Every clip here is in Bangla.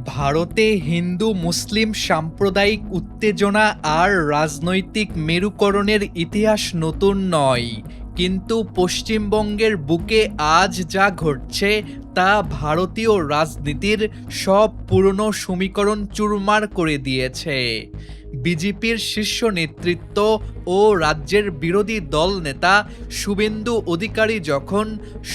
ভারতে হিন্দু মুসলিম সাম্প্রদায়িক উত্তেজনা আর রাজনৈতিক মেরুকরণের ইতিহাস নতুন নয়, কিন্তু পশ্চিমবঙ্গের বুকে আজ যা ঘটছে তা ভারতীয় রাজনীতির সব পুরনো সমীকরণ চুরমার করে দিয়েছে। বিজেপির শীর্ষ নেতৃত্ব ও রাজ্যের বিরোধী দল নেতা শুভেন্দু অধিকারী যখন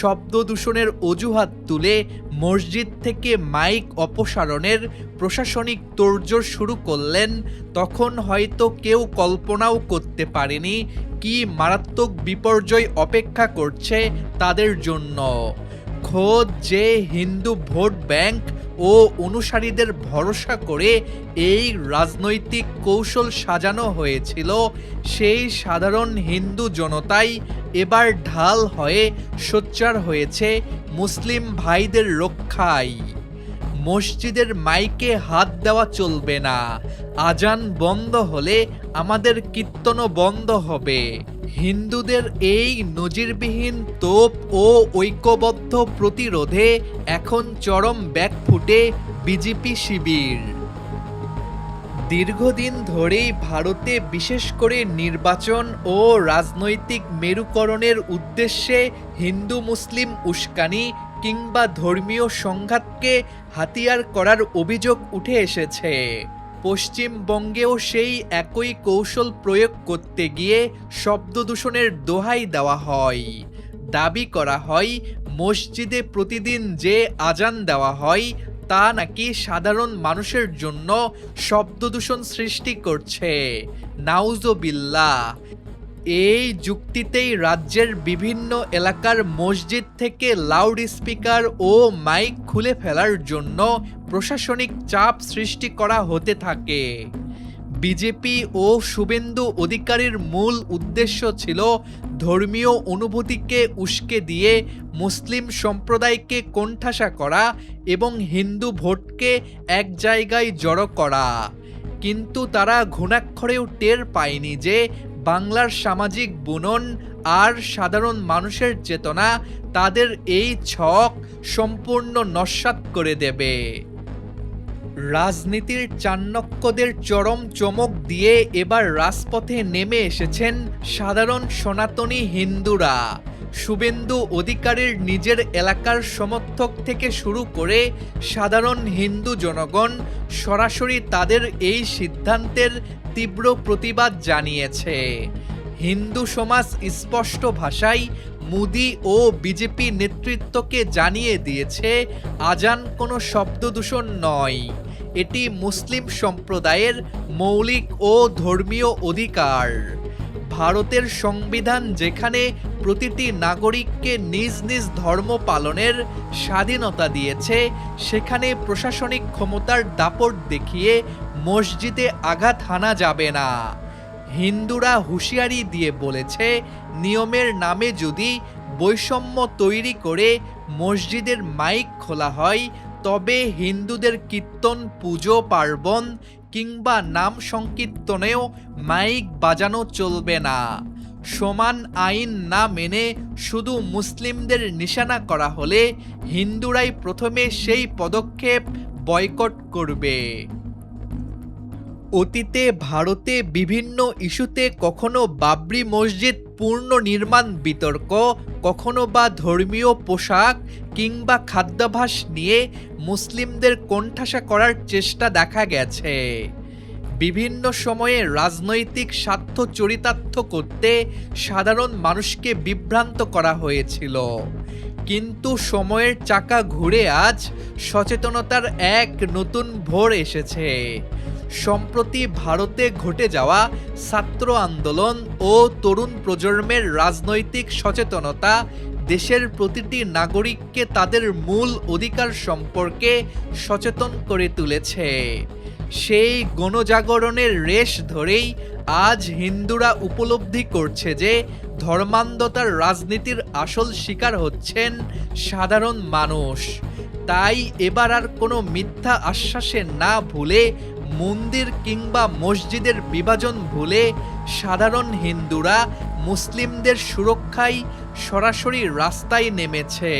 শব্দ দূষণের অজুহাত তুলে মসজিদ থেকে মাইক অপসারণের প্রশাসনিক তোড়জোড় শুরু করলেন, তখন হয়তো কেউ কল্পনাও করতে পারেনি কি মারাত্মক বিপর্যয় অপেক্ষা করছে তাদের জন্য। খোদ যে হিন্দু ভোট ব্যাংক ও অনুসারীদের ভরসা করে এই রাজনৈতিক কৌশল সাজানো হয়েছিল, সেই সাধারণ হিন্দু জনতাই এবার ঢাল হয়ে সোচ্চার হয়েছে মুসলিম ভাইদের রক্ষায়। মসজিদের মাইকে হাত দেওয়া চলবে না, আজান বন্ধ হলে আমাদের কীর্তনও বন্ধ হবে। হিন্দুদের এই নজিরবিহীন তোপ ও ঐক্যবদ্ধ প্রতিরোধে এখন চরম ব্যাকফুটে বিজেপি শিবির। দীর্ঘদিন ধরেই ভারতে বিশেষ করে নির্বাচন ও রাজনৈতিক মেরুকরণের উদ্দেশ্যে হিন্দু মুসলিম উস্কানি কিংবা ধর্মীয় সংঘাতকে হাতিয়ার করার অভিযোগ উঠে এসেছে। পশ্চিমবঙ্গেও সেই একই কৌশল প্রয়োগ করতে গিয়ে শব্দ দূষণের দোহাই দেওয়া হয়। দাবি করা হয় মসজিদে প্রতিদিন যে আজান দেওয়া হয় তা নাকি সাধারণ মানুষের জন্য শব্দ দূষণ সৃষ্টি করছে। নাউজুবিল্লাহ। এই যুক্তিতেই রাজ্যের বিভিন্ন এলাকার মসজিদ থেকে লাউড স্পিকার ও মাইক খুলে ফেলার জন্য প্রশাসনিক চাপ সৃষ্টি করা হতে থাকে। বিজেপি ও শুভেন্দু অধিকারীর মূল উদ্দেশ্য ছিল ধর্মীয় অনুভূতিকে উস্কে দিয়ে মুসলিম সম্প্রদায়কে কোণঠাসা করা এবং হিন্দু ভোটকে এক জায়গায় জড়ো করা। কিন্তু তারা ঘুণাক্ষরেও টের পায়নি যে বাংলার সামাজিক বুনন আর সাধারণ মানুষের চেতনা তাদের এই ছক সম্পূর্ণ নস্যাৎ করে দেবে। রাজনীতির চাণক্যদের চরম চমক দিয়ে এবার রাজপথে নেমে এসেছেন সাধারণ সনাতনী হিন্দুরা। শুভেন্দু অধিকারীর নিজের এলাকার সমর্থক থেকে শুরু করে সাধারণ হিন্দু জনগণ সরাসরি তাদের এই সিদ্ধান্তের তীব্র প্রতিবাদ জানিয়েছে। হিন্দু সমাজ স্পষ্ট ভাষায় মোদি ও বিজেপি নেতৃত্বকে জানিয়ে দিয়েছে, আজান কোনো শব্দ দূষণ নয়, এটি মুসলিম সম্প্রদায়ের মৌলিক ও ধর্মীয় অধিকার। ভারতের সংবিধান যেখানে প্রতিটি নাগরিককে নিজ নিজ ধর্ম পালনের স্বাধীনতা দিয়েছে, সেখানে প্রশাসনিক ক্ষমতার দাপট দেখিয়ে মসজিদে আঘাত হানা যাবে না। হিন্দুরা হুঁশিয়ারি দিয়ে বলেছে, নিয়মের নামে যদি বৈষম্য তৈরি করে মসজিদের মাইক খোলা হয়, তবে হিন্দুদের কীর্তন, পুজো, পার্বণ কিংবা নাম সংকীর্তনেও মাইক বাজানো চলবে না। সমান আইন না মেনে শুধু মুসলিমদের নিশানা করা হলে হিন্দুরাই প্রথমে সেই পদক্ষেপ বয়কট করবে। অতীতে ভারতে বিভিন্ন ইস্যুতে কখনো বাবরি মসজিদ পুনর্নির্মাণ বিতর্ক, কখনো বা ধর্মীয় পোশাক কিংবা খাদ্যাভ্যাস নিয়ে মুসলিমদের কোণঠাসা করার চেষ্টা দেখা গেছে। বিভিন্ন সময়ে রাজনৈতিক স্বার্থ চরিতার্থ করতে সাধারণ মানুষকে বিভ্রান্ত করা হয়েছিল। কিন্তু সময়ের চাকা ঘুরে আজ সচেতনতার এক নতুন ভোর এসেছে। সম্প্রতি ভারতে ঘটে যাওয়া ছাত্র আন্দোলন ও তরুণ প্রজন্মের রাজনৈতিক সচেতনতা দেশের প্রতিটি নাগরিককে তাদের মূল অধিকার সম্পর্কে সচেতন করে তুলেছে। সেই গণজাগরণের রেশ ধরেই আজ হিন্দুরা উপলব্ধি করছে যে ধর্মান্ধতার রাজনীতির আসল শিকার হচ্ছেন সাধারণ মানুষ। তাই এবার আর কোনো মিথ্যা আশ্বাসে না ভুলে, মন্দির কিংবা মসজিদের বিভাজন ভুলে সাধারণ হিন্দুরা মুসলিমদের সুরক্ষায় সরাসরি রাস্তায় নেমেছে।